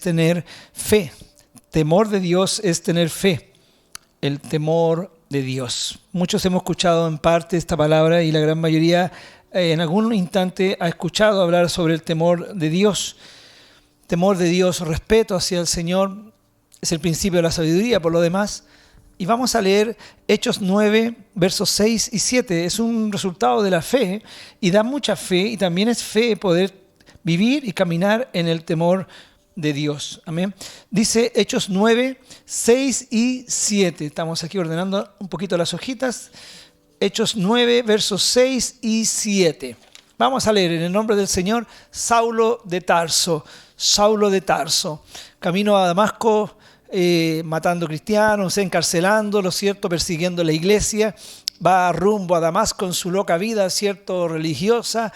tener fe. Temor de Dios es tener fe. El temor de Dios. Muchos hemos escuchado en parte esta palabra y la gran mayoría en algún instante ha escuchado hablar sobre el temor de Dios. Temor de Dios, respeto hacia el Señor, es el principio de la sabiduría por lo demás. Y vamos a leer Hechos 9, versos 6 y 7. Es un resultado de la fe y da mucha fe y también es fe poder vivir y caminar en el temor de Dios. Amén. Dice Hechos 9, 6 y 7. Estamos aquí ordenando un poquito las hojitas. Hechos 9, versos 6 y 7. Vamos a leer en el nombre del Señor. Saulo de Tarso, camino a Damasco, matando cristianos, encarcelando, ¿lo cierto?, persiguiendo la iglesia, va rumbo a Damasco en su loca vida, ¿cierto?, religiosa,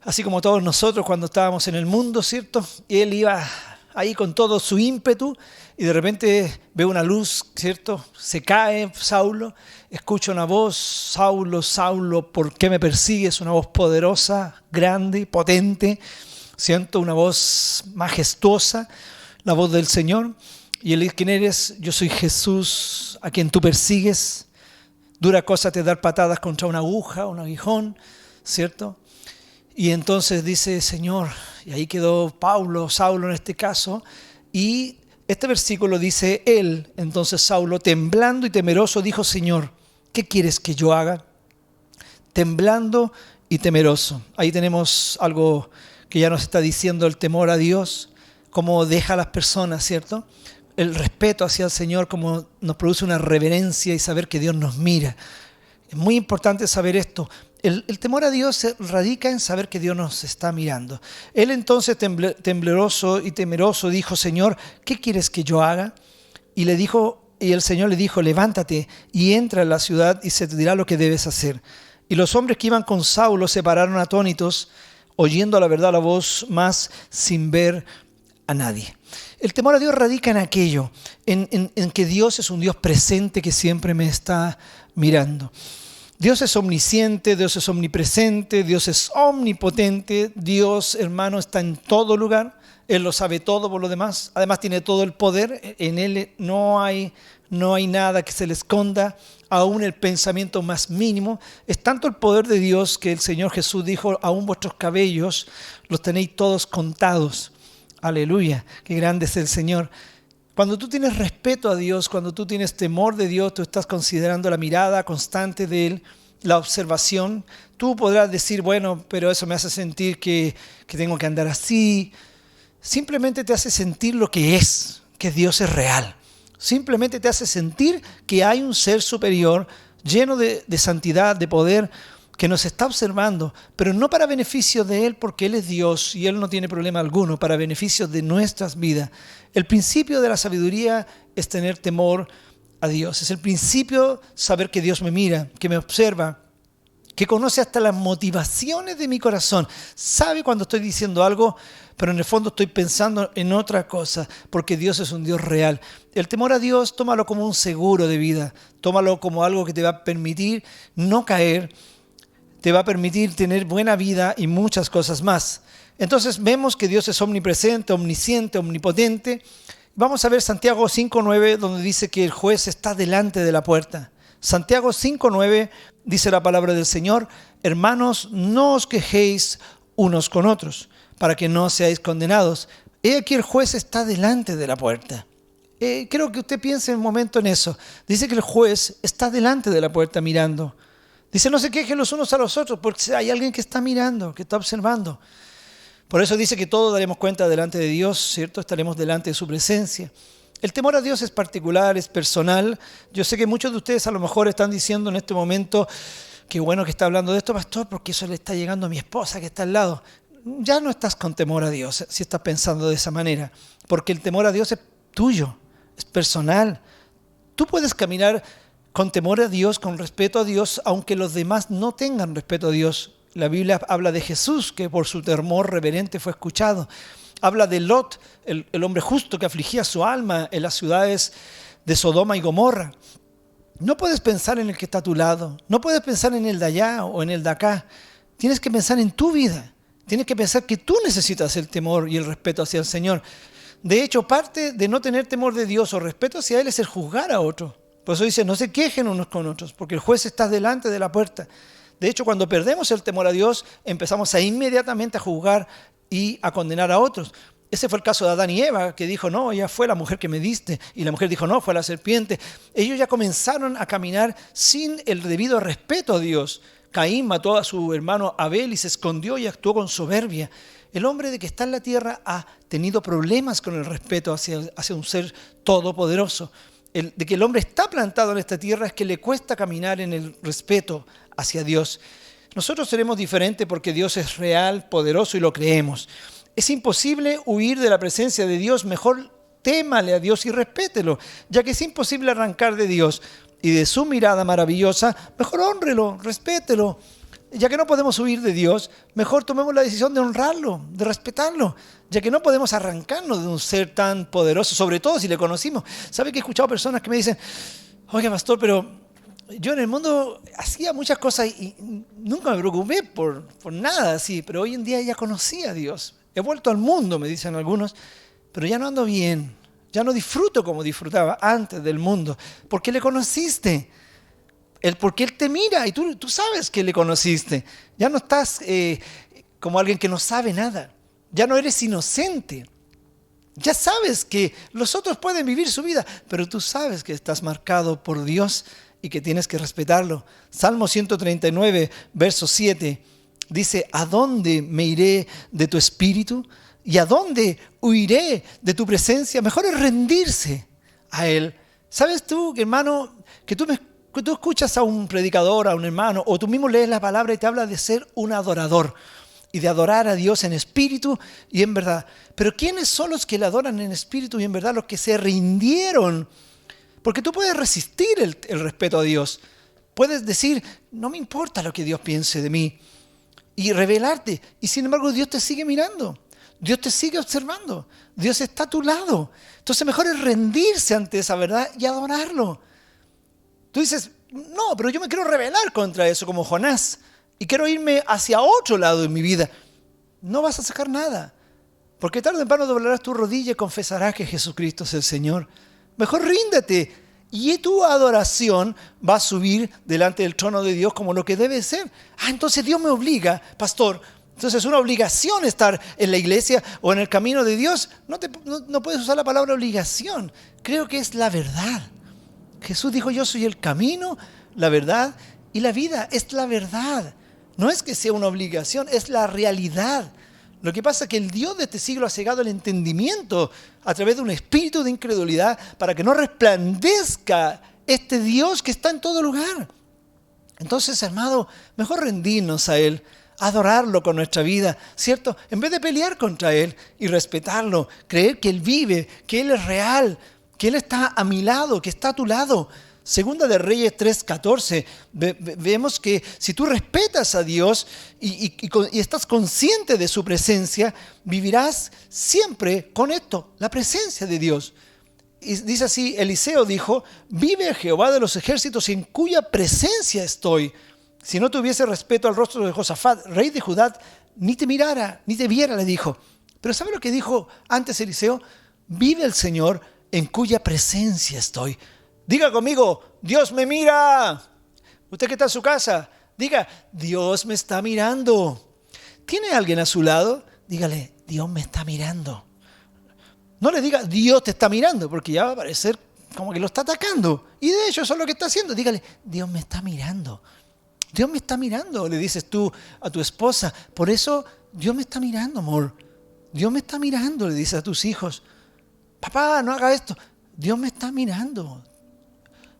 así como todos nosotros cuando estábamos en el mundo, ¿cierto? Y él iba ahí con todo su ímpetu y de repente ve una luz, ¿cierto? Se cae Saulo, escucha una voz: Saulo, Saulo, ¿por qué me persigues? Una voz poderosa, grande, potente, ¿cierto? Una voz majestuosa, la voz del Señor. Y él dice: ¿quién eres? Yo soy Jesús, a quien tú persigues. Dura cosa te dar patadas contra una aguja, un aguijón, ¿cierto? Y entonces dice: Señor, y ahí quedó Saulo en este caso, y este versículo dice: él, entonces Saulo, temblando y temeroso, dijo: Señor, ¿qué quieres que yo haga? Temblando y temeroso. Ahí tenemos algo que ya nos está diciendo el temor a Dios, cómo deja a las personas, ¿cierto? El respeto hacia el Señor, como nos produce una reverencia y saber que Dios nos mira. Es muy importante saber esto. El temor a Dios radica en saber que Dios nos está mirando. Él entonces, tembloroso y temeroso, dijo: Señor, ¿qué quieres que yo haga? Y el Señor le dijo: levántate y entra en la ciudad y se te dirá lo que debes hacer. Y los hombres que iban con Saulo se pararon atónitos, oyendo a la verdad la voz, mas sin ver a nadie. El temor a Dios radica en aquello, en que Dios es un Dios presente que siempre me está mirando. Dios es omnisciente, Dios es omnipresente, Dios es omnipotente. Dios, hermano, está en todo lugar. Él lo sabe todo por lo demás. Además tiene todo el poder. En Él no hay nada que se le esconda, aún el pensamiento más mínimo. Es tanto el poder de Dios que el Señor Jesús dijo: aún vuestros cabellos los tenéis todos contados. Aleluya, qué grande es el Señor. Cuando tú tienes respeto a Dios, cuando tú tienes temor de Dios, tú estás considerando la mirada constante de Él, la observación. Tú podrás decir: bueno, pero eso me hace sentir que tengo que andar así. Simplemente te hace sentir lo que es, que Dios es real. Simplemente te hace sentir que hay un ser superior, lleno de santidad, de poder, que nos está observando, pero no para beneficio de Él, porque Él es Dios y Él no tiene problema alguno, para beneficio de nuestras vidas. El principio de la sabiduría es tener temor a Dios. Es el principio saber que Dios me mira, que me observa, que conoce hasta las motivaciones de mi corazón. Sabe cuando estoy diciendo algo, pero en el fondo estoy pensando en otra cosa, porque Dios es un Dios real. El temor a Dios, tómalo como un seguro de vida, tómalo como algo que te va a permitir no caer, te va a permitir tener buena vida y muchas cosas más. Entonces vemos que Dios es omnipresente, omnisciente, omnipotente. Vamos a ver Santiago 5:9, donde dice que el juez está delante de la puerta. Santiago 5:9 dice la palabra del Señor: hermanos, no os quejéis unos con otros, para que no seáis condenados. He aquí el juez está delante de la puerta. Creo que usted piense un momento en eso. Dice que el juez está delante de la puerta mirando. Dice: no se quejen los unos a los otros, porque hay alguien que está mirando, que está observando. Por eso dice que todos daremos cuenta delante de Dios, ¿cierto? Estaremos delante de su presencia. El temor a Dios es particular, es personal. Yo sé que muchos de ustedes a lo mejor están diciendo en este momento: qué bueno que está hablando de esto, pastor, porque eso le está llegando a mi esposa que está al lado. Ya no estás con temor a Dios si estás pensando de esa manera, porque el temor a Dios es tuyo, es personal. Tú puedes caminar con temor a Dios, con respeto a Dios, aunque los demás no tengan respeto a Dios. La Biblia habla de Jesús, que por su temor reverente fue escuchado. Habla de Lot, el hombre justo que afligía su alma en las ciudades de Sodoma y Gomorra. No puedes pensar en el que está a tu lado, no puedes pensar en el de allá o en el de acá. Tienes que pensar en tu vida, tienes que pensar que tú necesitas el temor y el respeto hacia el Señor. De hecho, parte de no tener temor de Dios o respeto hacia Él es el juzgar a otros. Por eso dice, no se quejen unos con otros, porque el juez está delante de la puerta. De hecho, cuando perdemos el temor a Dios, empezamos a inmediatamente a juzgar y a condenar a otros. Ese fue el caso de Adán y Eva, que dijo, no, ella fue la mujer que me diste. Y la mujer dijo, no, fue la serpiente. Ellos ya comenzaron a caminar sin el debido respeto a Dios. Caín mató a su hermano Abel y se escondió y actuó con soberbia. El hombre de que está en la tierra ha tenido problemas con el respeto hacia un ser todopoderoso. De que el hombre está plantado en esta tierra es que le cuesta caminar en el respeto hacia Dios. Nosotros seremos diferentes porque Dios es real, poderoso y lo creemos. Es imposible huir de la presencia de Dios, mejor témale a Dios y respételo, ya que es imposible arrancar de Dios y de su mirada maravillosa, mejor hónrelo, respételo. Ya que no podemos huir de Dios, mejor tomemos la decisión de honrarlo, de respetarlo, ya que no podemos arrancarnos de un ser tan poderoso, sobre todo si le conocimos. ¿Sabe que he escuchado personas que me dicen, oiga pastor, pero yo en el mundo hacía muchas cosas y nunca me preocupé por nada así, pero hoy en día ya conocí a Dios. He vuelto al mundo, me dicen algunos, pero ya no ando bien, ya no disfruto como disfrutaba antes del mundo, porque le conociste. Porque Él te mira y tú sabes que le conociste. Ya no estás como alguien que no sabe nada. Ya no eres inocente. Ya sabes que los otros pueden vivir su vida, pero tú sabes que estás marcado por Dios y que tienes que respetarlo. Salmo 139, verso 7, dice, ¿a dónde me iré de tu espíritu? ¿Y a dónde huiré de tu presencia? Mejor es rendirse a Él. ¿Sabes tú, hermano, que tú escuchas a un predicador, a un hermano, o tú mismo lees la palabra y te habla de ser un adorador y de adorar a Dios en espíritu y en verdad? Pero ¿quiénes son los que le adoran en espíritu y en verdad? Los que se rindieron. Porque tú puedes resistir el respeto a Dios. Puedes decir, no me importa lo que Dios piense de mí. Y rebelarte. Y sin embargo Dios te sigue mirando. Dios te sigue observando. Dios está a tu lado. Entonces mejor es rendirse ante esa verdad y adorarlo. Tú dices, no, pero yo me quiero rebelar contra eso como Jonás y quiero irme hacia otro lado de mi vida. No vas a sacar nada, porque tarde o temprano doblarás tu rodilla y confesarás que Jesucristo es el Señor. Mejor ríndete y tu adoración va a subir delante del trono de Dios como lo que debe ser. Entonces Dios me obliga, pastor. Entonces es una obligación estar en la iglesia o en el camino de Dios. No puedes usar la palabra obligación. Creo que es la verdad. Jesús dijo, yo soy el camino, la verdad y la vida. Es la verdad. No es que sea una obligación, es la realidad. Lo que pasa es que el Dios de este siglo ha cegado el entendimiento a través de un espíritu de incredulidad para que no resplandezca este Dios que está en todo lugar. Entonces, hermano, mejor rendirnos a Él, adorarlo con nuestra vida, ¿cierto? En vez de pelear contra Él y respetarlo, creer que Él vive, que Él es real, que Él está a mi lado, que está a tu lado. Segunda de Reyes 3:14, vemos que si tú respetas a Dios y estás consciente de su presencia, vivirás siempre con esto, la presencia de Dios. Y dice así, Eliseo dijo, vive Jehová de los ejércitos en cuya presencia estoy. Si no tuviese respeto al rostro de Josafat, rey de Judá, ni te mirara, ni te viera, le dijo. Pero ¿sabe lo que dijo antes Eliseo? Vive el Señor en cuya presencia estoy. Diga conmigo, Dios me mira. Usted que está en su casa, diga, Dios me está mirando. ¿Tiene alguien a su lado? Dígale, Dios me está mirando. No le diga, Dios te está mirando, porque ya va a parecer como que lo está atacando. Y de hecho eso es lo que está haciendo. Dígale, Dios me está mirando. Dios me está mirando, le dices tú a tu esposa. Por eso, Dios me está mirando, amor. Dios me está mirando, le dices a tus hijos. Papá, no haga esto. Dios me está mirando.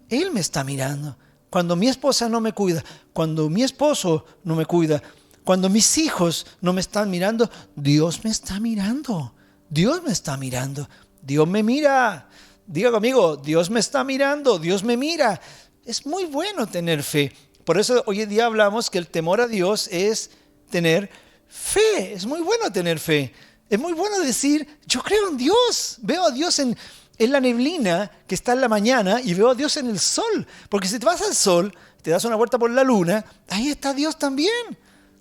Él me está mirando. Cuando mi esposa no me cuida, cuando mi esposo no me cuida, cuando mis hijos no me están mirando, Dios me está mirando. Dios me está mirando. Dios me mira. Diga conmigo, Dios me está mirando, Dios me mira. Es muy bueno tener fe. Por eso hoy en día hablamos que el temor a Dios es tener fe. Es muy bueno tener fe. Es muy bueno decir, yo creo en Dios. Veo a Dios en la neblina que está en la mañana y veo a Dios en el sol. Porque si te vas al sol, te das una vuelta por la luna, ahí está Dios también.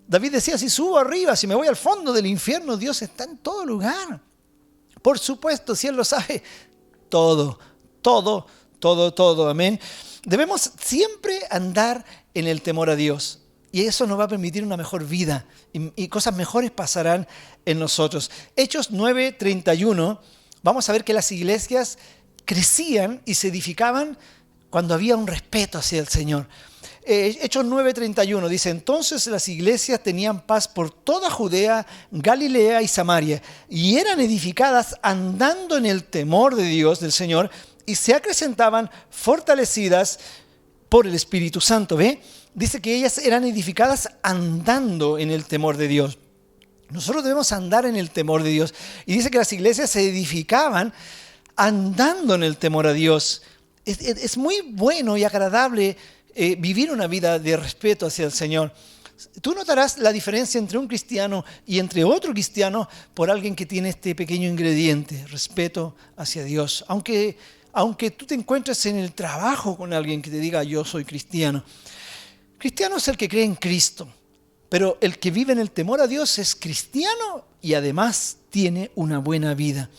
David decía, si subo arriba, si me voy al fondo del infierno, Dios está en todo lugar. Por supuesto, si Él lo sabe, todo, todo, todo, todo, amén. Debemos siempre andar en el temor a Dios. Y eso nos va a permitir una mejor vida y cosas mejores pasarán en nosotros. Hechos 9:31, vamos a ver que las iglesias crecían y se edificaban cuando había un respeto hacia el Señor. Hechos 9:31 dice, entonces las iglesias tenían paz por toda Judea, Galilea y Samaria, y eran edificadas andando en el temor de Dios, del Señor, y se acrecentaban fortalecidas por el Espíritu Santo. ¿Ve? Dice que ellas eran edificadas andando en el temor de Dios. Nosotros debemos andar en el temor de Dios. Y dice que las iglesias se edificaban andando en el temor a Dios. Es muy bueno y agradable vivir una vida de respeto hacia el Señor. Tú notarás la diferencia entre un cristiano y entre otro cristiano por alguien que tiene este pequeño ingrediente, respeto hacia Dios. Aunque tú te encuentres en el trabajo con alguien que te diga yo soy cristiano. Cristiano es el que cree en Cristo, pero el que vive en el temor a Dios es cristiano y además tiene una buena vida.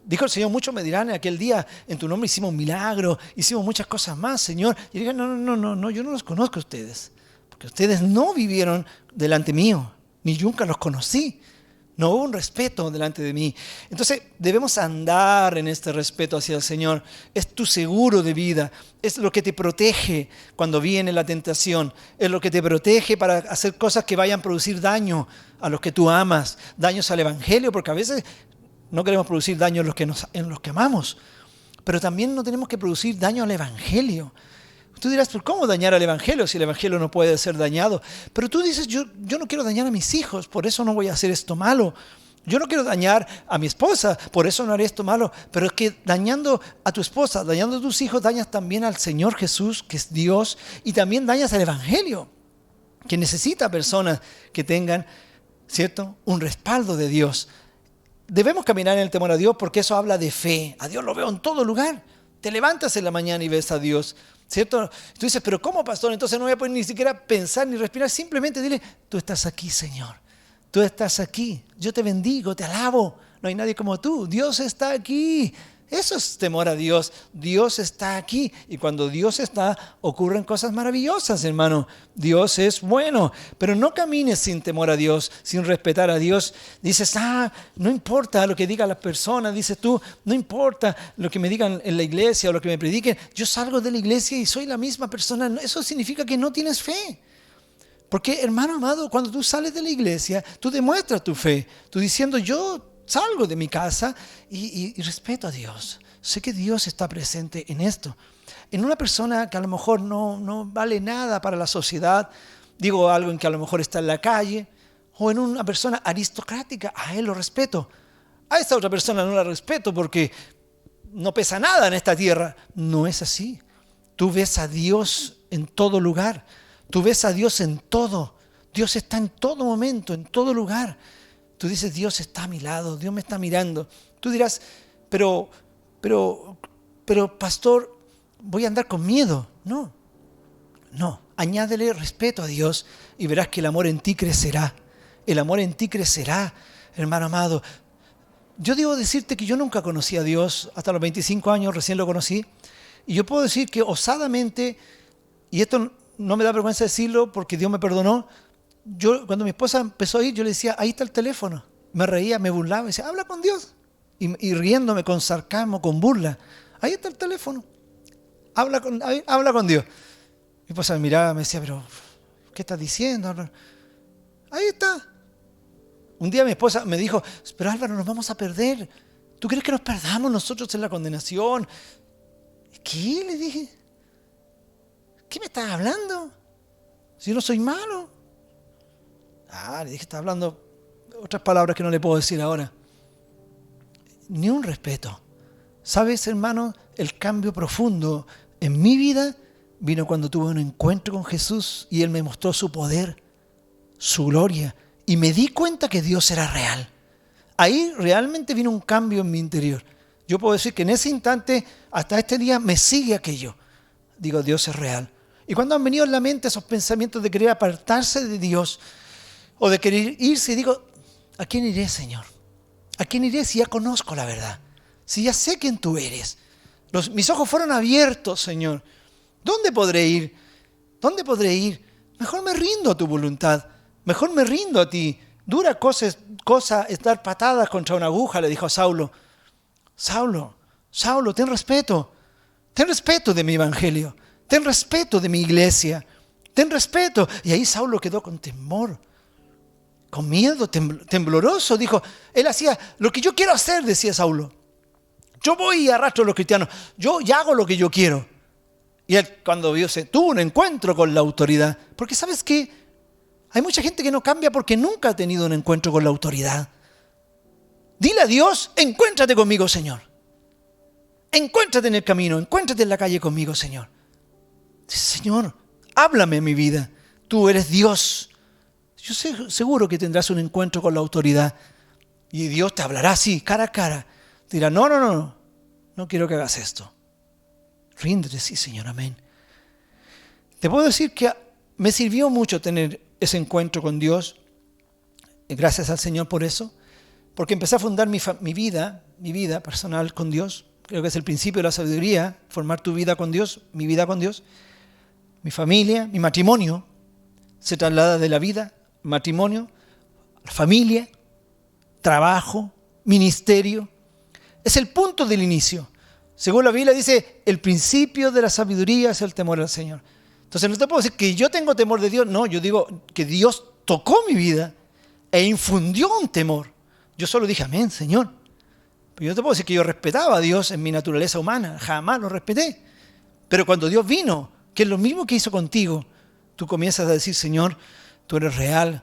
Dijo el Señor, muchos me dirán en aquel día, en tu nombre hicimos milagros, hicimos muchas cosas más, Señor. Y digan, no, yo no los conozco a ustedes, porque ustedes no vivieron delante mío, ni nunca los conocí. No hubo un respeto delante de mí. Entonces debemos andar en este respeto hacia el Señor. Es tu seguro de vida. Es lo que te protege cuando viene la tentación. Es lo que te protege para hacer cosas que vayan a producir daño a los que tú amas. Daños al Evangelio, porque a veces no queremos producir daño en los que amamos. Pero también no tenemos que producir daño al Evangelio. Tú dirás, ¿pero cómo dañar al Evangelio si el Evangelio no puede ser dañado? Pero tú dices, yo no quiero dañar a mis hijos, por eso no voy a hacer esto malo. Yo no quiero dañar a mi esposa, por eso no haré esto malo. Pero es que dañando a tu esposa, dañando a tus hijos, dañas también al Señor Jesús, que es Dios, y también dañas al Evangelio, que necesita personas que tengan, ¿cierto?, un respaldo de Dios. Debemos caminar en el temor a Dios porque eso habla de fe. A Dios lo veo en todo lugar. Te levantas en la mañana y ves a Dios, ¿cierto? Tú dices, pero ¿cómo, pastor? Entonces no voy a poder ni siquiera pensar ni respirar. Simplemente dile, tú estás aquí, Señor. Tú estás aquí. Yo te bendigo, te alabo. No hay nadie como tú. Dios está aquí. Eso es temor a Dios. Dios está aquí. Y cuando Dios está, ocurren cosas maravillosas, hermano. Dios es bueno. Pero no camines sin temor a Dios, sin respetar a Dios. Dices, no importa lo que digan las personas. Dices tú, no importa lo que me digan en la iglesia o lo que me prediquen. Yo salgo de la iglesia y soy la misma persona. Eso significa que no tienes fe. Porque, hermano amado, cuando tú sales de la iglesia, tú demuestras tu fe. Tú diciendo, yo salgo de mi casa y respeto a Dios. Sé que Dios está presente en esto. En una persona que a lo mejor no vale nada para la sociedad, digo algo en que a lo mejor está en la calle, o en una persona aristocrática, a él lo respeto. A esta otra persona no la respeto porque no pesa nada en esta tierra. No es así. Tú ves a Dios en todo lugar. Tú ves a Dios en todo. Dios está en todo momento, en todo lugar. Tú dices, Dios está a mi lado, Dios me está mirando. Tú dirás, pero pastor, voy a andar con miedo. No, añádele respeto a Dios y verás que el amor en ti crecerá. El amor en ti crecerá, hermano amado. Yo debo decirte que yo nunca conocí a Dios, hasta los 25 años recién lo conocí. Y yo puedo decir que osadamente, y esto no me da vergüenza decirlo porque Dios me perdonó, cuando mi esposa empezó a ir, yo le decía, ahí está el teléfono. Me reía, me burlaba, me decía, habla con Dios. Y riéndome con sarcasmo, con burla. Ahí está el teléfono. Habla con Dios. Mi esposa me miraba, me decía, pero ¿qué estás diciendo? Ahí está. Un día mi esposa me dijo, pero Álvaro, nos vamos a perder. ¿Tú crees que nos perdamos nosotros en la condenación? ¿Qué? Le dije. ¿Qué me estás hablando? Si yo no soy malo. Le dije, está hablando otras palabras que no le puedo decir ahora. Ni un respeto. ¿Sabes, hermano? El cambio profundo en mi vida vino cuando tuve un encuentro con Jesús y Él me mostró su poder, su gloria. Y me di cuenta que Dios era real. Ahí realmente vino un cambio en mi interior. Yo puedo decir que en ese instante, hasta este día, me sigue aquello. Digo, Dios es real. Y cuando han venido en la mente esos pensamientos de querer apartarse de Dios o de querer irse, digo, ¿a quién iré, Señor? ¿A quién iré si ya conozco la verdad? Si ya sé quién tú eres. Mis ojos fueron abiertos, Señor. ¿Dónde podré ir? ¿Dónde podré ir? Mejor me rindo a tu voluntad. Mejor me rindo a ti. Dura cosa es dar patadas contra una aguja, le dijo a Saulo. Saulo, ten respeto. Ten respeto de mi evangelio. Ten respeto de mi iglesia. Ten respeto. Y ahí Saulo quedó con temor, con miedo, tembloroso. Dijo, él hacía lo que yo quiero hacer, decía Saulo. Yo voy y arrastro a los cristianos. Yo ya hago lo que yo quiero. Y él, cuando vio, tuvo un encuentro con la autoridad. Porque ¿sabes qué? Hay mucha gente que no cambia porque nunca ha tenido un encuentro con la autoridad. Dile a Dios, encuéntrate conmigo, Señor. Encuéntrate en el camino, encuéntrate en la calle conmigo, Señor. Señor, háblame en mi vida. Tú eres Dios. Yo sé, seguro que tendrás un encuentro con la autoridad. Y Dios te hablará así, cara a cara. Dirá, no quiero que hagas esto. Ríndete, sí, Señor, amén. Te puedo decir que me sirvió mucho tener ese encuentro con Dios. Gracias al Señor por eso. Porque empecé a fundar mi vida personal con Dios. Creo que es el principio de la sabiduría, formar tu vida con Dios, mi vida con Dios. Mi familia, mi matrimonio, se traslada de la vida, matrimonio, familia, trabajo, ministerio. Es el punto del inicio. Según la Biblia dice, el principio de la sabiduría es el temor al Señor. Entonces no te puedo decir que yo tengo temor de Dios. No, yo digo que Dios tocó mi vida e infundió un temor. Yo solo dije, amén, Señor. Pero yo no te puedo decir que yo respetaba a Dios en mi naturaleza humana. Jamás lo respeté. Pero cuando Dios vino, que es lo mismo que hizo contigo, tú comienzas a decir, Señor, tú eres real.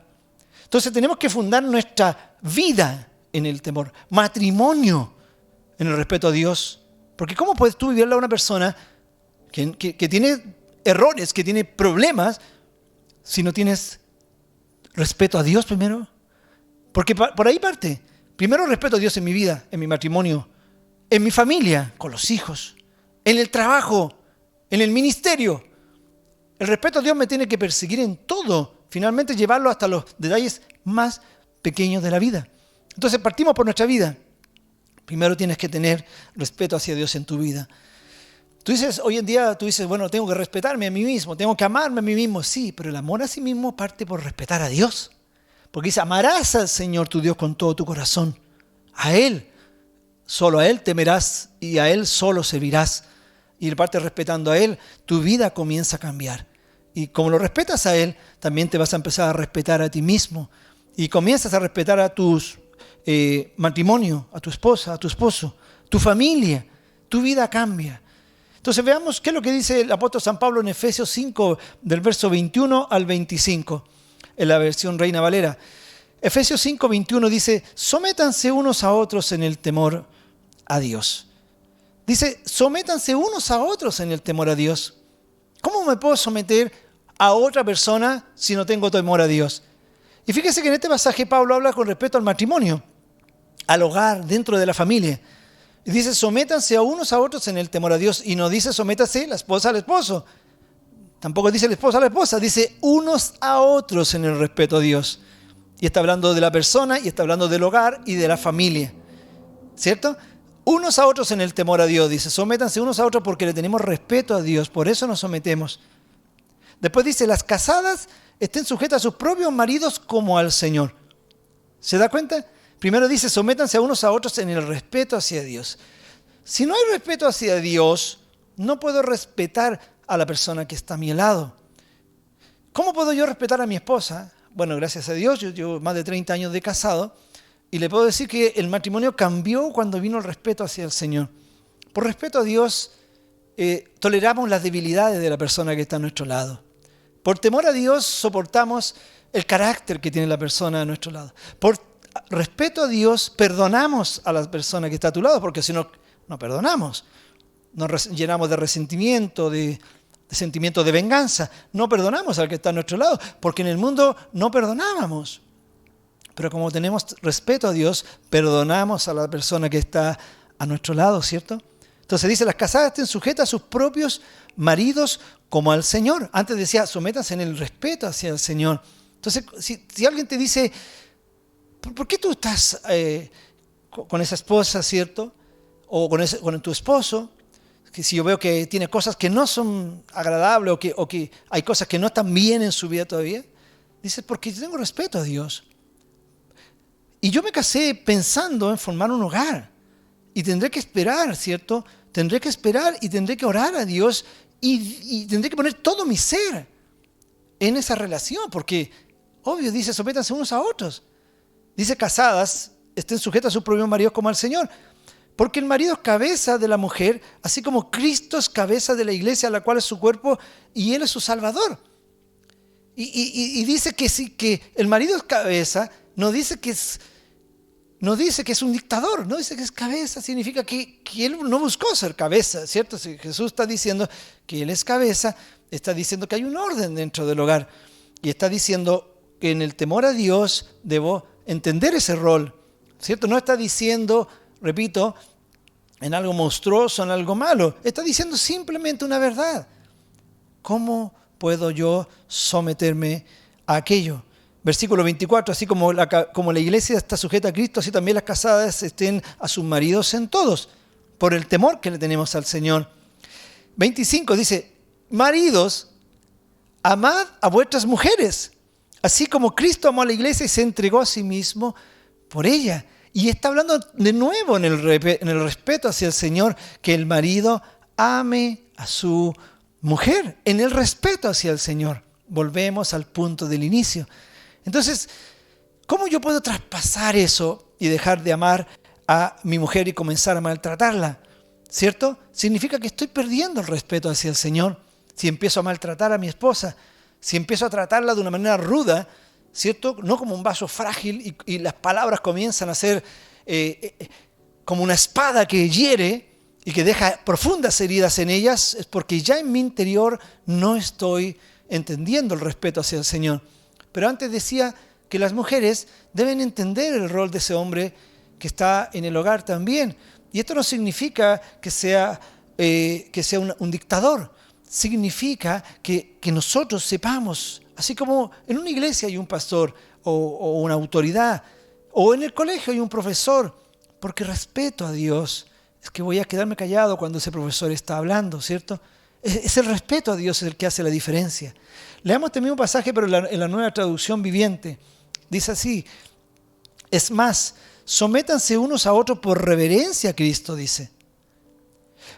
Entonces tenemos que fundar nuestra vida en el temor. Matrimonio en el respeto a Dios. Porque ¿cómo puedes tú vivirle a una persona que tiene errores, que tiene problemas, si no tienes respeto a Dios primero? Porque por ahí parte. Primero respeto a Dios en mi vida, en mi matrimonio, en mi familia, con los hijos, en el trabajo, en el ministerio. El respeto a Dios me tiene que perseguir en todo. Finalmente llevarlo hasta los detalles más pequeños de la vida. Entonces partimos por nuestra vida. Primero tienes que tener respeto hacia Dios en tu vida. Hoy en día tú dices, bueno, tengo que respetarme a mí mismo, tengo que amarme a mí mismo. Sí, pero el amor a sí mismo parte por respetar a Dios. Porque dice, amarás al Señor tu Dios con todo tu corazón. A Él, solo a Él temerás y a Él solo servirás. Y parte respetando a Él, tu vida comienza a cambiar. Y como lo respetas a Él, también te vas a empezar a respetar a ti mismo. Y comienzas a respetar a tus matrimonio, a tu esposa, a tu esposo, tu familia. Tu vida cambia. Entonces veamos qué es lo que dice el apóstol San Pablo en Efesios 5, del verso 21 al 25, en la versión Reina Valera. Efesios 5, 21 dice, sométanse unos a otros en el temor a Dios. Dice, sométanse unos a otros en el temor a Dios. ¿Cómo me puedo someter a otra persona si no tengo temor a Dios? Y fíjese que en este pasaje Pablo habla con respecto al matrimonio, al hogar, dentro de la familia. Y dice, sométanse a unos a otros en el temor a Dios. Y no dice, sométase la esposa al esposo. Tampoco dice el esposo a la esposa. Dice, unos a otros en el respeto a Dios. Y está hablando de la persona, y está hablando del hogar y de la familia. ¿Cierto? Unos a otros en el temor a Dios. Dice, sométanse unos a otros porque le tenemos respeto a Dios. Por eso nos sometemos. Después dice, las casadas estén sujetas a sus propios maridos como al Señor. ¿Se da cuenta? Primero dice, sométanse a unos a otros en el respeto hacia Dios. Si no hay respeto hacia Dios, no puedo respetar a la persona que está a mi lado. ¿Cómo puedo yo respetar a mi esposa? Bueno, gracias a Dios, yo llevo más de 30 años de casado y le puedo decir que el matrimonio cambió cuando vino el respeto hacia el Señor. Por respeto a Dios, toleramos las debilidades de la persona que está a nuestro lado. Por temor a Dios, soportamos el carácter que tiene la persona a nuestro lado. Por respeto a Dios, perdonamos a la persona que está a tu lado, porque si no, no perdonamos. Nos llenamos de resentimiento, de sentimiento de venganza. No perdonamos al que está a nuestro lado, porque en el mundo no perdonábamos. Pero como tenemos respeto a Dios, perdonamos a la persona que está a nuestro lado, ¿cierto? Entonces dice, las casadas estén sujetas a sus propios maridos como al Señor. Antes decía, sométanse en el respeto hacia el Señor. Entonces, si alguien te dice, ¿por qué tú estás con esa esposa, ¿cierto? O con tu esposo, que si yo veo que tiene cosas que no son agradables o que hay cosas que no están bien en su vida todavía, dices, porque yo tengo respeto a Dios. Y yo me casé pensando en formar un hogar. Y tendré que esperar, ¿cierto? Tendré que esperar y tendré que orar a Dios y tendré que poner todo mi ser en esa relación. Porque, obvio, dice, sométanse unos a otros. Dice, casadas, estén sujetas a sus propios maridos como al Señor. Porque el marido es cabeza de la mujer, así como Cristo es cabeza de la iglesia, la cual es su cuerpo y Él es su Salvador. Y dice que el marido es cabeza, no dice que es un dictador, no dice que es cabeza, significa que Él no buscó ser cabeza, ¿cierto? Si Jesús está diciendo que Él es cabeza, está diciendo que hay un orden dentro del hogar y está diciendo que en el temor a Dios debo entender ese rol, ¿cierto? No está diciendo, repito, en algo monstruoso, en algo malo. Está diciendo simplemente una verdad. ¿Cómo puedo yo someterme a aquello? Versículo 24, así como la iglesia está sujeta a Cristo, así también las casadas estén a sus maridos en todos, por el temor que le tenemos al Señor. 25 dice, maridos, amad a vuestras mujeres, así como Cristo amó a la iglesia y se entregó a sí mismo por ella. Y está hablando de nuevo en el respeto hacia el Señor, que el marido ame a su mujer, en el respeto hacia el Señor. Volvemos al punto del inicio. Entonces, ¿cómo yo puedo traspasar eso y dejar de amar a mi mujer y comenzar a maltratarla? ¿Cierto? Significa que estoy perdiendo el respeto hacia el Señor. Si empiezo a maltratar a mi esposa, si empiezo a tratarla de una manera ruda, ¿cierto? No como un vaso frágil y las palabras comienzan a ser como una espada que hiere y que deja profundas heridas en ellas, es porque ya en mi interior no estoy entendiendo el respeto hacia el Señor. Pero antes decía que las mujeres deben entender el rol de ese hombre que está en el hogar también. Y esto no significa que sea un dictador. Significa que nosotros sepamos, así como en una iglesia hay un pastor o una autoridad, o en el colegio hay un profesor, porque respeto a Dios. Es que voy a quedarme callado cuando ese profesor está hablando, ¿cierto? Es el respeto a Dios el que hace la diferencia. Leamos este mismo pasaje, pero en la Nueva Traducción Viviente. Dice así, es más, sométanse unos a otros por reverencia a Cristo, dice.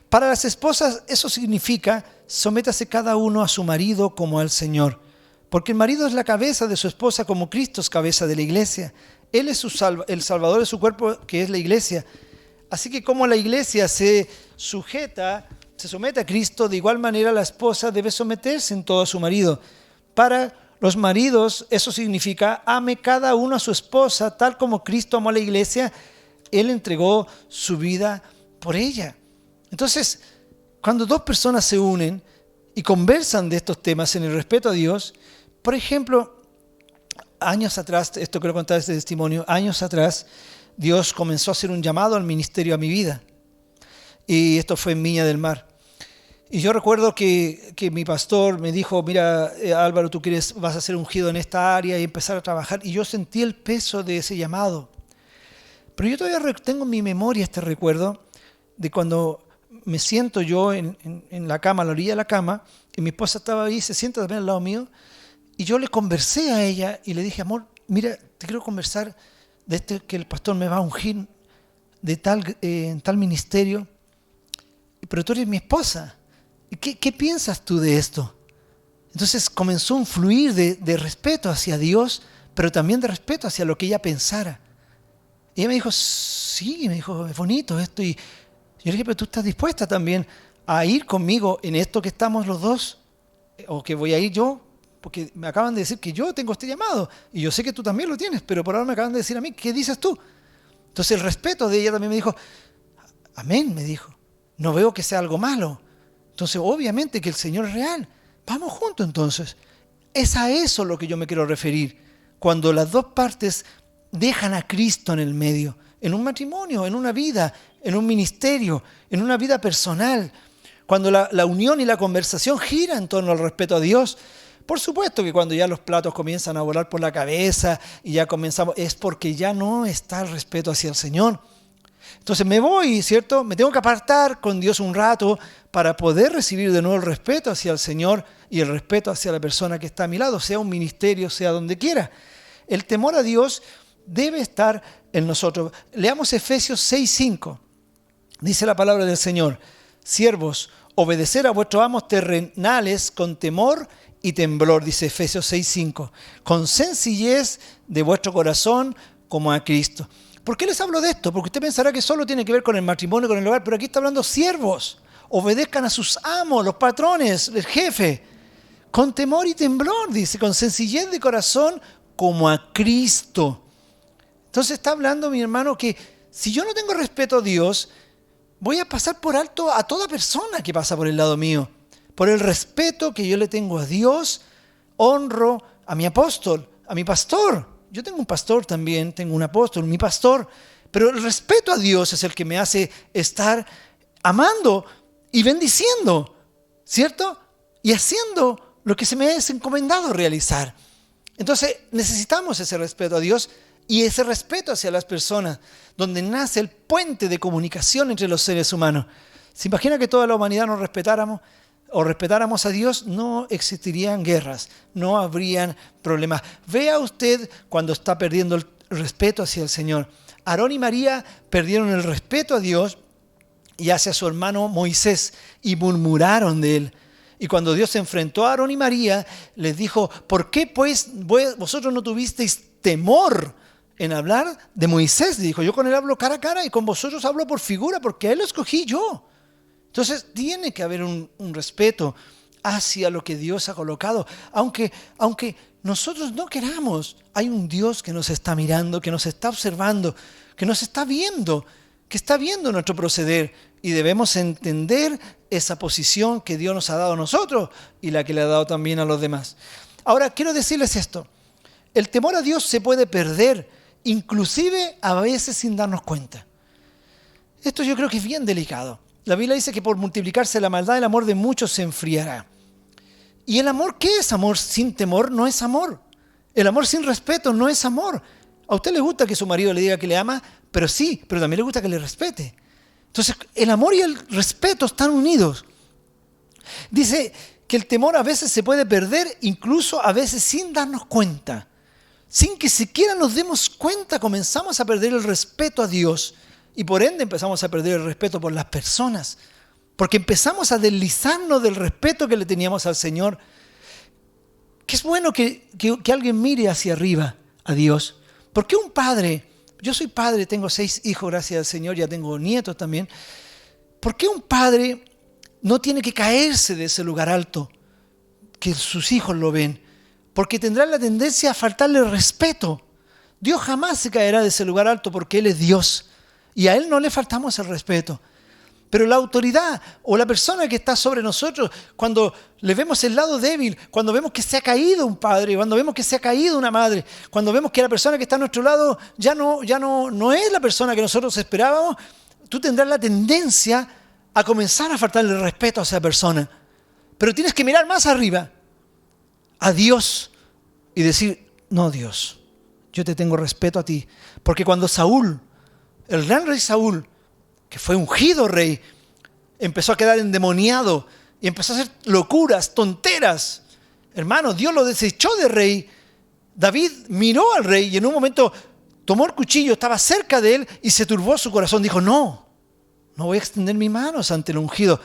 Para las esposas eso significa, sométase cada uno a su marido como al Señor. Porque el marido es la cabeza de su esposa como Cristo es cabeza de la iglesia. Él es el Salvador de su cuerpo, que es la iglesia. Así que como la iglesia se somete a Cristo, de igual manera la esposa debe someterse en todo a su marido. Para los maridos eso significa, ame cada uno a su esposa, tal como Cristo amó a la iglesia, Él entregó su vida por ella. Entonces, cuando dos personas se unen y conversan de estos temas en el respeto a Dios, por ejemplo, años atrás, esto quiero contar este testimonio, años atrás, Dios comenzó a hacer un llamado al ministerio a mi vida. Y esto fue en Viña del Mar. Y yo recuerdo que mi pastor me dijo, mira, Álvaro, tú vas a ser ungido en esta área y empezar a trabajar. Y yo sentí el peso de ese llamado. Pero yo todavía tengo en mi memoria este recuerdo de cuando me siento yo en la cama, a la orilla de la cama, y mi esposa estaba ahí, se sienta también al lado mío, y yo le conversé a ella y le dije, amor, mira, te quiero conversar de que el pastor me va a ungir en tal ministerio, pero tú eres mi esposa. ¿Qué piensas tú de esto? Entonces comenzó un fluir de respeto hacia Dios, pero también de respeto hacia lo que ella pensara. Y ella me dijo, sí, me dijo, es bonito esto. Y yo le dije, pero tú estás dispuesta también a ir conmigo en esto que estamos los dos, o que voy a ir yo, porque me acaban de decir que yo tengo este llamado, y yo sé que tú también lo tienes, pero por ahora me acaban de decir a mí, ¿qué dices tú? Entonces el respeto de ella también me dijo, amén, me dijo, no veo que sea algo malo. Entonces obviamente que el Señor es real. Vamos juntos entonces. Es a eso lo que yo me quiero referir, cuando las dos partes dejan a Cristo en el medio, en un matrimonio, en una vida, en un ministerio, en una vida personal, cuando la unión y la conversación gira en torno al respeto a Dios. Por supuesto que cuando ya los platos comienzan a volar por la cabeza y ya comenzamos, es porque ya no está el respeto hacia el Señor. Entonces me voy, ¿cierto? Me tengo que apartar con Dios un rato para poder recibir de nuevo el respeto hacia el Señor y el respeto hacia la persona que está a mi lado, sea un ministerio, sea donde quiera. El temor a Dios debe estar en nosotros. Leamos Efesios 6:5. Dice la palabra del Señor: siervos, obedecer a vuestros amos terrenales con temor y temblor, dice Efesios 6:5, con sencillez de vuestro corazón como a Cristo. ¿Por qué les hablo de esto? Porque usted pensará que solo tiene que ver con el matrimonio, con el hogar, pero aquí está hablando siervos. Obedezcan a sus amos, los patrones, el jefe, con temor y temblor, dice, con sencillez de corazón como a Cristo. Entonces está hablando, mi hermano, que si yo no tengo respeto a Dios, voy a pasar por alto a toda persona que pasa por el lado mío. Por el respeto que yo le tengo a Dios, honro a mi apóstol, a mi pastor. Yo tengo un pastor también, tengo un apóstol, mi pastor. Pero el respeto a Dios es el que me hace estar amando y bendiciendo, ¿cierto? Y haciendo lo que se me es encomendado realizar. Entonces necesitamos ese respeto a Dios y ese respeto hacia las personas, donde nace el puente de comunicación entre los seres humanos. ¿Se imagina que toda la humanidad nos respetáramos o respetáramos a Dios? No existirían guerras, no habrían problemas. Vea usted cuando está perdiendo el respeto hacia el Señor. Aarón y María perdieron el respeto a Dios y hacia su hermano Moisés y murmuraron de él. Y cuando Dios se enfrentó a Aarón y María, les dijo: ¿por qué pues vosotros no tuvisteis temor en hablar de Moisés? Dijo: yo con él hablo cara a cara y con vosotros hablo por figura, porque a él lo escogí yo. Entonces tiene que haber un respeto hacia lo que Dios ha colocado. Aunque nosotros no queramos, hay un Dios que nos está mirando, que nos está observando, que nos está viendo, que está viendo nuestro proceder. Y debemos entender esa posición que Dios nos ha dado a nosotros y la que le ha dado también a los demás. Ahora, quiero decirles esto. El temor a Dios se puede perder, inclusive a veces sin darnos cuenta. Esto yo creo que es bien delicado. La Biblia dice que por multiplicarse la maldad, el amor de muchos se enfriará. ¿Y el amor qué es? Amor sin temor no es amor. El amor sin respeto no es amor. A usted le gusta que su marido le diga que le ama, pero sí, pero también le gusta que le respete. Entonces, el amor y el respeto están unidos. Dice que el temor a veces se puede perder, incluso a veces sin darnos cuenta. Sin que siquiera nos demos cuenta, comenzamos a perder el respeto a Dios y por ende empezamos a perder el respeto por las personas, porque empezamos a deslizarnos del respeto que le teníamos al Señor. Que es bueno que alguien mire hacia arriba a Dios. ¿Por qué un padre? Yo soy padre, tengo 6 hijos, gracias al Señor, ya tengo nietos también. ¿Por qué un padre no tiene que caerse de ese lugar alto que sus hijos lo ven? Porque tendrán la tendencia a faltarle respeto. Dios jamás se caerá de ese lugar alto porque Él es Dios. Y a Él no le faltamos el respeto. Pero la autoridad o la persona que está sobre nosotros, cuando le vemos el lado débil, cuando vemos que se ha caído un padre, cuando vemos que se ha caído una madre, cuando vemos que la persona que está a nuestro lado ya no es la persona que nosotros esperábamos, tú tendrás la tendencia a comenzar a faltarle el respeto a esa persona. Pero tienes que mirar más arriba, a Dios, y decir: no, Dios, yo te tengo respeto a ti. Porque cuando Saúl, el gran rey Saúl, que fue ungido rey, empezó a quedar endemoniado y empezó a hacer locuras, tonteras, hermano, Dios lo desechó de rey. David miró al rey y en un momento tomó el cuchillo, estaba cerca de él y se turbó su corazón. Dijo: no voy a extender mis manos ante el ungido,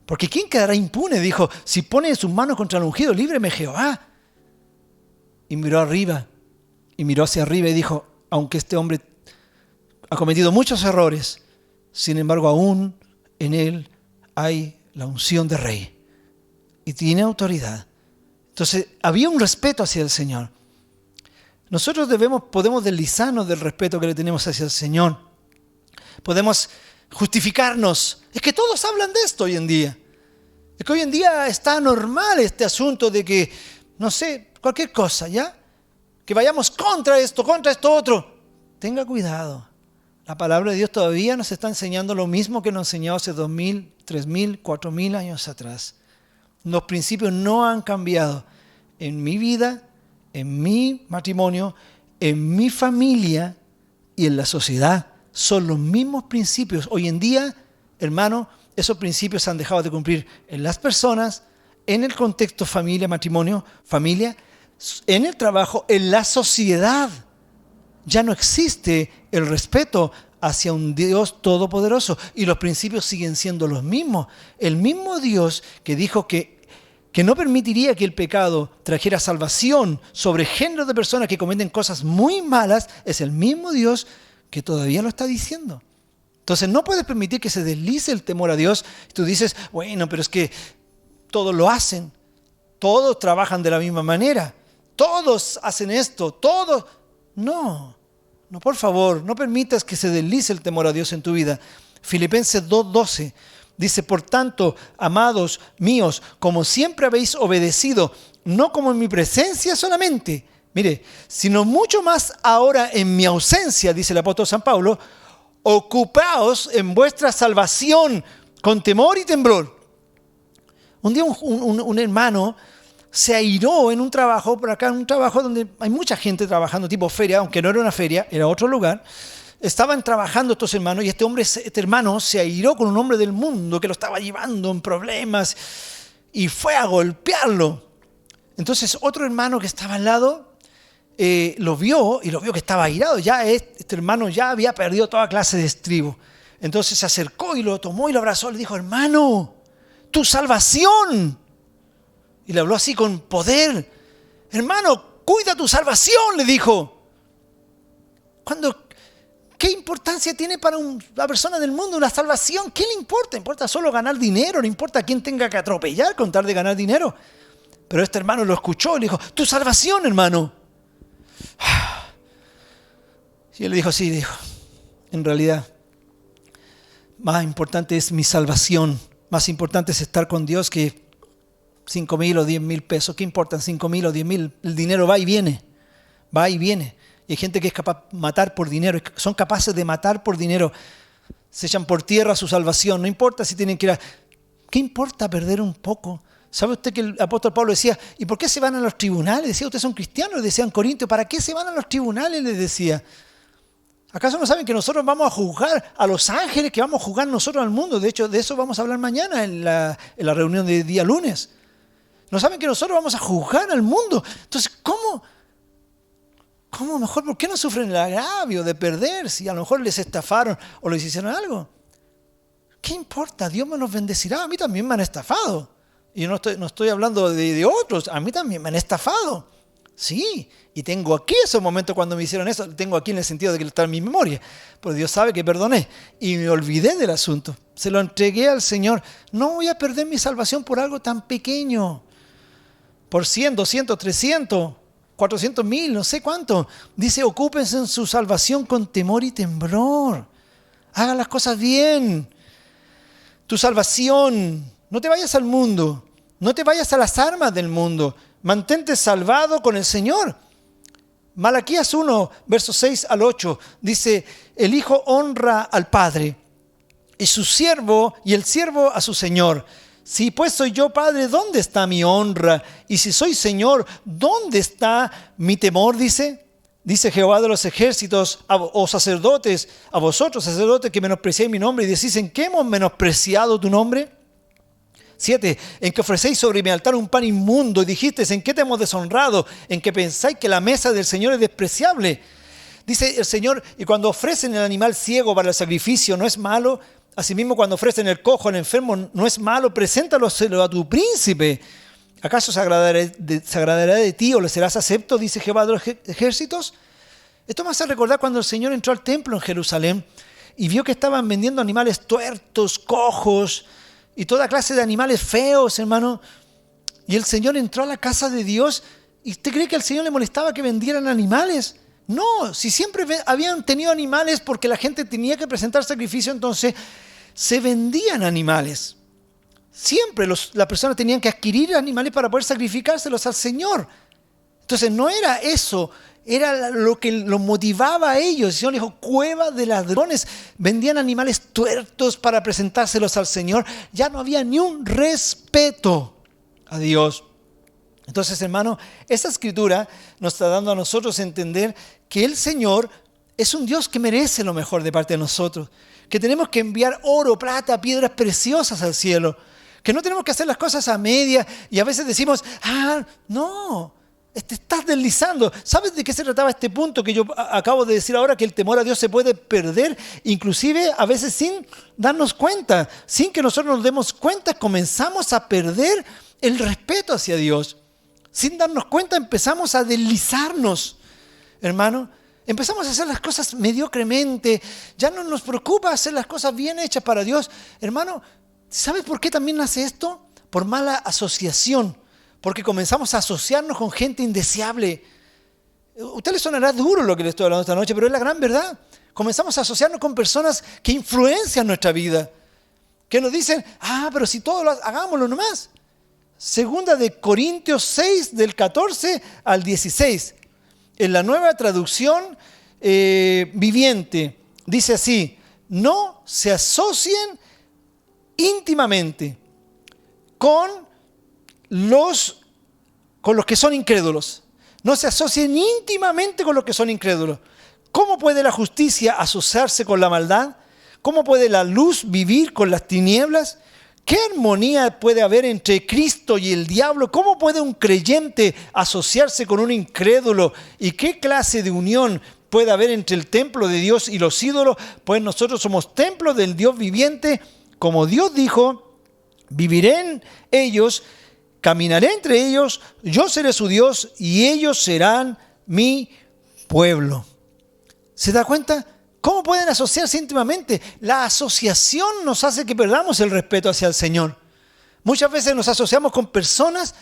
porque ¿quién quedará impune? Dijo: si pone sus manos contra el ungido, líbreme Jehová. Y miró arriba, y miró hacia arriba y dijo: aunque este hombre ha cometido muchos errores, sin embargo aún en él hay la unción de rey y tiene autoridad. Entonces había un respeto hacia el Señor. Nosotros podemos deslizarnos del respeto que le tenemos hacia el Señor. Podemos justificarnos. Es que todos hablan de esto hoy en día. Es que hoy en día está normal este asunto de que, no sé, cualquier cosa, ¿ya? Que vayamos contra esto otro. Tenga cuidado. La palabra de Dios todavía nos está enseñando lo mismo que nos enseñó hace 2.000, 3.000, 4.000 años atrás. Los principios no han cambiado en mi vida, en mi matrimonio, en mi familia y en la sociedad. son los mismos principios. Hoy en día, hermano, esos principios se han dejado de cumplir en las personas, en el contexto familia, matrimonio, familia, en el trabajo, en la sociedad. Ya no existe el respeto hacia un Dios todopoderoso y los principios siguen siendo los mismos. El mismo Dios que dijo que no permitiría que el pecado trajera salvación sobre géneros de personas que cometen cosas muy malas, es el mismo Dios que todavía lo está diciendo. Entonces no puedes permitir que se deslice el temor a Dios. Tú dices, bueno, pero es que todos lo hacen, todos trabajan de la misma manera, todos hacen esto, todos... No, por favor, no permitas que se deslice el temor a Dios en tu vida. Filipenses 2:12 dice, por tanto, amados míos, como siempre habéis obedecido, no como en mi presencia solamente, mire, sino mucho más ahora en mi ausencia, dice el apóstol San Pablo, ocupaos en vuestra salvación con temor y temblor. Un día un hermano se airó en un trabajo, por acá, en un trabajo donde hay mucha gente trabajando, tipo feria, aunque no era una feria, era otro lugar. Estaban trabajando estos hermanos y este hermano se airó con un hombre del mundo que lo estaba llevando en problemas y fue a golpearlo. Entonces otro hermano que estaba al lado lo vio que estaba airado. Ya este hermano ya había perdido toda clase de estribo. Entonces se acercó y lo tomó y lo abrazó. Le dijo, hermano, tu salvación. Y le habló así con poder. Hermano, cuida tu salvación, le dijo. ¿Qué importancia tiene para la persona del mundo la salvación? ¿Qué le importa? ¿Importa solo ganar dinero? ¿No importa quién tenga que atropellar con tal de ganar dinero? Pero este hermano lo escuchó y le dijo, tu salvación, hermano. Y él le dijo, sí, dijo, en realidad, más importante es mi salvación. Más importante es estar con Dios que 5,000 o 10,000 pesos. ¿Qué importan 5,000 o 10,000? El dinero va y viene. Va y viene. Y hay gente que es capaz de matar por dinero. Son capaces de matar por dinero. Se echan por tierra su salvación. No importa si tienen que ir a... ¿Qué importa perder un poco? ¿Sabe usted que el apóstol Pablo decía, ¿y por qué se van a los tribunales? Decía, ustedes son cristianos, le decían Corintios, ¿para qué se van a los tribunales? Les decía. ¿Acaso no saben que nosotros vamos a juzgar a los ángeles, que vamos a juzgar nosotros al mundo? De hecho, de eso vamos a hablar mañana en la reunión de día lunes. ¿No saben que nosotros vamos a juzgar al mundo? Entonces, ¿cómo mejor? ¿Por qué no sufren el agravio de perder si a lo mejor les estafaron o les hicieron algo? ¿Qué importa? Dios me los bendecirá. A mí también me han estafado. Y yo no estoy hablando de otros. A mí también me han estafado. Sí, y tengo aquí esos momentos cuando me hicieron eso. Tengo aquí en el sentido de que está en mi memoria. Pero Dios sabe que perdoné. Y me olvidé del asunto. Se lo entregué al Señor. No voy a perder mi salvación por algo tan pequeño. Por 100, 200, 300, 400,000, no sé cuánto. Dice, ocúpense en su salvación con temor y temblor. Hagan las cosas bien. Tu salvación. No te vayas al mundo. No te vayas a las armas del mundo. Mantente salvado con el Señor. Malaquías 1, versos 6 al 8, dice, el Hijo honra al Padre y el siervo a su Señor. Si pues soy yo Padre, ¿dónde está mi honra? Y si soy Señor, ¿dónde está mi temor? Dice Jehová de los ejércitos, sacerdotes, a vosotros sacerdotes que menospreciáis mi nombre y decís, ¿en qué hemos menospreciado tu nombre? 7. En que ofrecéis sobre mi altar un pan inmundo y dijisteis, ¿en qué te hemos deshonrado? En que pensáis que la mesa del Señor es despreciable. Dice el Señor, y cuando ofrecen el animal ciego para el sacrificio, ¿no es malo? Asimismo, cuando ofrecen el cojo, el enfermo, ¿no es malo? Preséntalo a tu príncipe. ¿Acaso se agradará de ti o le serás acepto? Dice Jehová de los ejércitos. Esto me hace recordar cuando el Señor entró al templo en Jerusalén y vio que estaban vendiendo animales tuertos, cojos y toda clase de animales feos, hermano. Y el Señor entró a la casa de Dios. ¿Y usted cree que al Señor le molestaba que vendieran animales? No, si siempre habían tenido animales porque la gente tenía que presentar sacrificio, entonces se vendían animales. Siempre las personas tenían que adquirir animales para poder sacrificárselos al Señor. Entonces no era eso, era lo que los motivaba a ellos. El Señor dijo, cueva de ladrones. Vendían animales tuertos para presentárselos al Señor. Ya no había ni un respeto a Dios. Entonces, hermano, esta escritura nos está dando a nosotros a entender que el Señor es un Dios que merece lo mejor de parte de nosotros, que tenemos que enviar oro, plata, piedras preciosas al cielo, que no tenemos que hacer las cosas a media y a veces decimos, no, te estás deslizando. ¿Sabes de qué se trataba este punto que yo acabo de decir ahora? Que el temor a Dios se puede perder, inclusive a veces sin darnos cuenta, sin que nosotros nos demos cuenta, comenzamos a perder el respeto hacia Dios. Sin darnos cuenta empezamos a deslizarnos, hermano. Empezamos a hacer las cosas mediocremente, ya no nos preocupa hacer las cosas bien hechas para Dios. Hermano, ¿sabes por qué también nace esto? Por mala asociación, porque comenzamos a asociarnos con gente indeseable. A usted le sonará duro lo que le estoy hablando esta noche, pero es la gran verdad. Comenzamos a asociarnos con personas que influencian nuestra vida, que nos dicen, pero si todo lo hagámoslo nomás. Segunda de Corintios 6, del 14 al 16. En la Nueva Traducción Viviente, dice así: no se asocien íntimamente con los que son incrédulos. No se asocien íntimamente con los que son incrédulos. ¿Cómo puede la justicia asociarse con la maldad? ¿Cómo puede la luz vivir con las tinieblas? ¿Qué armonía puede haber entre Cristo y el diablo? ¿Cómo puede un creyente asociarse con un incrédulo? ¿Y qué clase de unión puede haber entre el templo de Dios y los ídolos? Pues nosotros somos templos del Dios viviente. Como Dios dijo, viviré en ellos, caminaré entre ellos, yo seré su Dios y ellos serán mi pueblo. ¿Se da cuenta? ¿Cómo pueden asociarse íntimamente? La asociación nos hace que perdamos el respeto hacia el Señor. Muchas veces nos asociamos con personas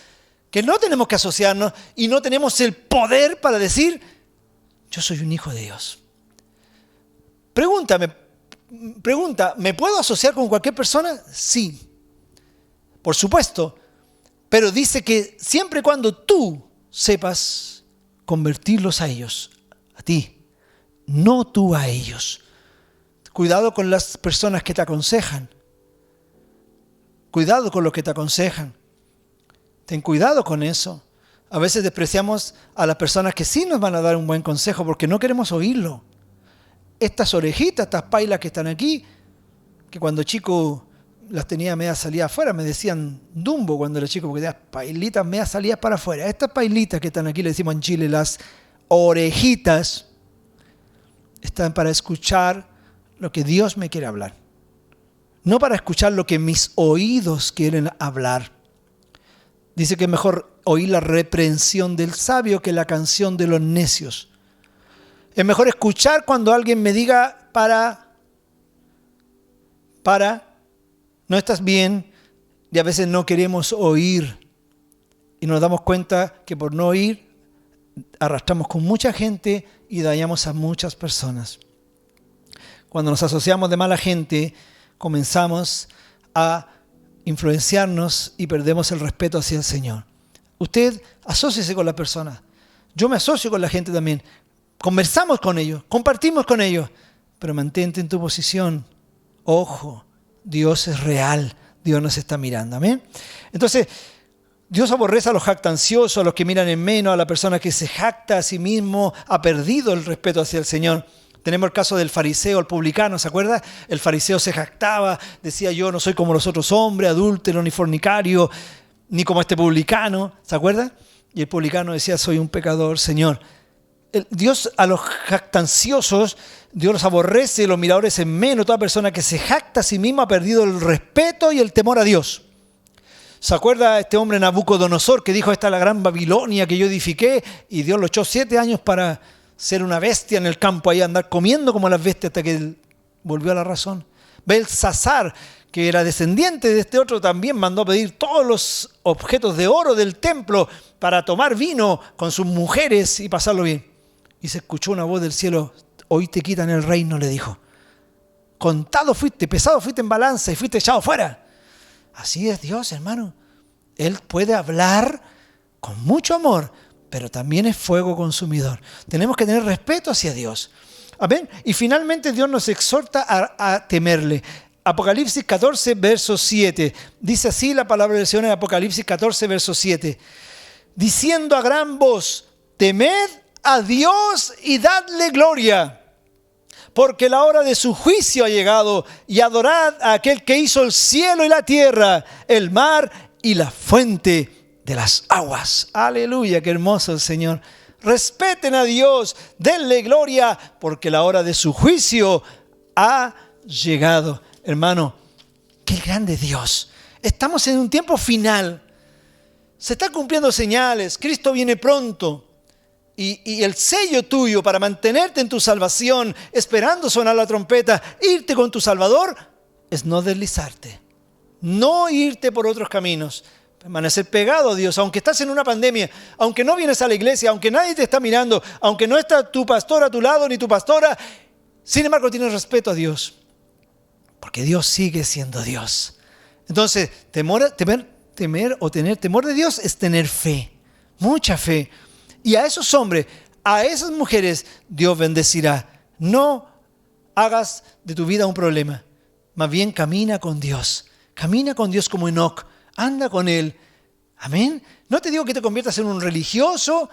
que no tenemos que asociarnos y no tenemos el poder para decir, yo soy un hijo de Dios. Pregunta, ¿me puedo asociar con cualquier persona? Sí, por supuesto. Pero dice que siempre y cuando tú sepas convertirlos a ellos, a ti, no tú a ellos. Cuidado con las personas que te aconsejan. Cuidado con los que te aconsejan. Ten cuidado con eso. A veces despreciamos a las personas que sí nos van a dar un buen consejo porque no queremos oírlo. Estas orejitas, estas pailas que están aquí, que cuando chico las tenía media salidas afuera, me decían Dumbo cuando era chico, porque tenía pailitas media salidas para afuera. Estas pailitas que están aquí, le decimos en Chile, las orejitas, están para escuchar lo que Dios me quiere hablar. No para escuchar lo que mis oídos quieren hablar. Dice que es mejor oír la reprensión del sabio que la canción de los necios. Es mejor escuchar cuando alguien me diga, para, no estás bien, y a veces no queremos oír. Y nos damos cuenta que por no oír, arrastramos con mucha gente y dañamos a muchas personas. Cuando nos asociamos de mala gente, comenzamos a influenciarnos y perdemos el respeto hacia el Señor. Usted asóciese con la persona. Yo me asocio con la gente también. Conversamos con ellos, compartimos con ellos, pero mantente en tu posición. Ojo, Dios es real, Dios nos está mirando. ¿Amén? Entonces, Dios aborrece a los jactanciosos, a los que miran en menos, a la persona que se jacta a sí mismo, ha perdido el respeto hacia el Señor. Tenemos el caso del fariseo, el publicano, ¿se acuerda? El fariseo se jactaba, decía yo no soy como los otros hombres, adúltero, ni fornicario, ni como este publicano, ¿se acuerda? Y el publicano decía soy un pecador, Señor. Dios a los jactanciosos, Dios los aborrece, los miradores en menos, toda persona que se jacta a sí mismo ha perdido el respeto y el temor a Dios. ¿Se acuerda este hombre Nabucodonosor que dijo esta es la gran Babilonia que yo edifiqué y Dios lo echó 7 años para ser una bestia en el campo ahí, andar comiendo como las bestias hasta que él volvió a la razón? Belsasar, que era descendiente de este otro, también mandó a pedir todos los objetos de oro del templo para tomar vino con sus mujeres y pasarlo bien. Y se escuchó una voz del cielo, hoy te quitan el reino, le dijo. Contado fuiste, pesado fuiste en balanza y fuiste echado fuera. Así es Dios, hermano. Él puede hablar con mucho amor, pero también es fuego consumidor. Tenemos que tener respeto hacia Dios. Amén. Y finalmente Dios nos exhorta a temerle. Apocalipsis 14, verso 7. Dice así la palabra del Señor en Apocalipsis 14, verso 7. Diciendo a gran voz, temed a Dios y dadle gloria, porque la hora de su juicio ha llegado, y adorad a aquel que hizo el cielo y la tierra, el mar y la fuente de las aguas. Aleluya, qué hermoso el Señor. Respeten a Dios, denle gloria, porque la hora de su juicio ha llegado. Hermano, qué grande Dios. Estamos en un tiempo final. Se están cumpliendo señales. Cristo viene pronto. Y el sello tuyo para mantenerte en tu salvación, esperando sonar la trompeta, irte con tu Salvador, es no deslizarte. No irte por otros caminos. Permanecer pegado a Dios, aunque estás en una pandemia, aunque no vienes a la iglesia, aunque nadie te está mirando, aunque no está tu pastor a tu lado ni tu pastora, sin embargo tienes respeto a Dios, porque Dios sigue siendo Dios. Entonces, temer o tener temor de Dios es tener fe, mucha fe. Y a esos hombres, a esas mujeres, Dios bendecirá. No hagas de tu vida un problema, más bien camina con Dios como Enoc. Anda con Él. Amén. No te digo que te conviertas en un religioso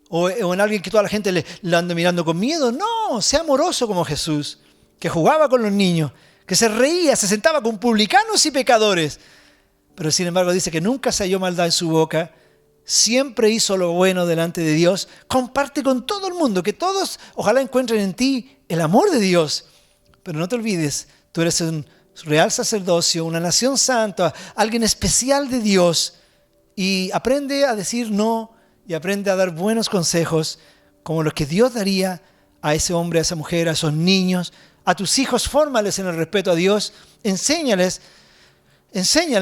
o en alguien que toda la gente le ande mirando con miedo. No, sea amoroso como Jesús, que jugaba con los niños, que se reía, se sentaba con publicanos y pecadores. Pero sin embargo dice que nunca se halló maldad en su boca. Siempre hizo lo bueno delante de Dios. Comparte con todo el mundo, que todos ojalá encuentren en ti el amor de Dios. Pero no te olvides, tú eres un real sacerdocio, una nación santa, alguien especial de Dios, y aprende a decir no y aprende a dar buenos consejos como los que Dios daría a ese hombre, a esa mujer, a esos niños, a tus hijos. Fórmales en el respeto a Dios, enséñales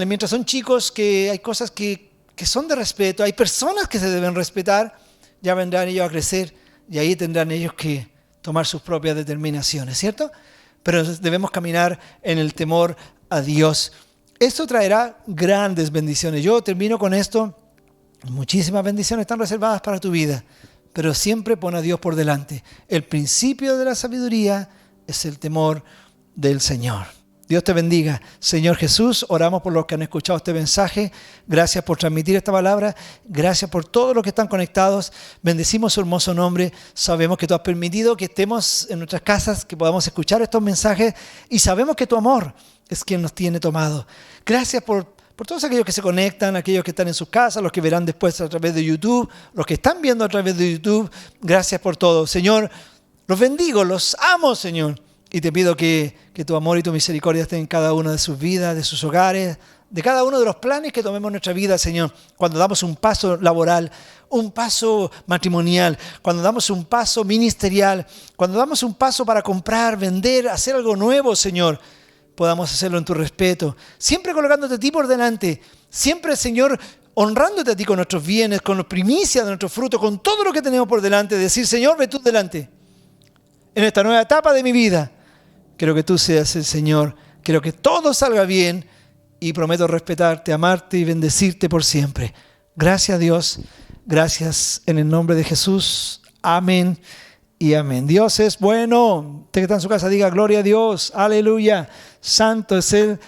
mientras son chicos que hay cosas que son de respeto, hay personas que se deben respetar. Ya vendrán ellos a crecer y ahí tendrán ellos que tomar sus propias determinaciones, ¿cierto? Pero debemos caminar en el temor a Dios. Esto traerá grandes bendiciones. Yo termino con esto. Muchísimas bendiciones están reservadas para tu vida, pero siempre pon a Dios por delante. El principio de la sabiduría es el temor del Señor. Dios te bendiga. Señor Jesús, oramos por los que han escuchado este mensaje. Gracias por transmitir esta palabra. Gracias por todos los que están conectados. Bendecimos su hermoso nombre. Sabemos que tú has permitido que estemos en nuestras casas, que podamos escuchar estos mensajes, y sabemos que tu amor es quien nos tiene tomado. Gracias por todos aquellos que se conectan, aquellos que están en sus casas, los que verán después a través de YouTube, los que están viendo a través de YouTube. Gracias por todo. Señor, los bendigo, los amo, Señor. Y te pido que tu amor y tu misericordia estén en cada una de sus vidas, de sus hogares, de cada uno de los planes que tomemos en nuestra vida, Señor. Cuando damos un paso laboral, un paso matrimonial, cuando damos un paso ministerial, cuando damos un paso para comprar, vender, hacer algo nuevo, Señor, podamos hacerlo en tu respeto. Siempre colocándote a ti por delante. Siempre, Señor, honrándote a ti con nuestros bienes, con las primicias de nuestros frutos, con todo lo que tenemos por delante. Decir, Señor, ve tú delante. En esta nueva etapa de mi vida, quiero que tú seas el Señor. Quiero que todo salga bien y prometo respetarte, amarte y bendecirte por siempre. Gracias, Dios. Gracias en el nombre de Jesús. Amén y amén. Dios es bueno. Usted que está en su casa diga gloria a Dios. Aleluya. Santo es Él.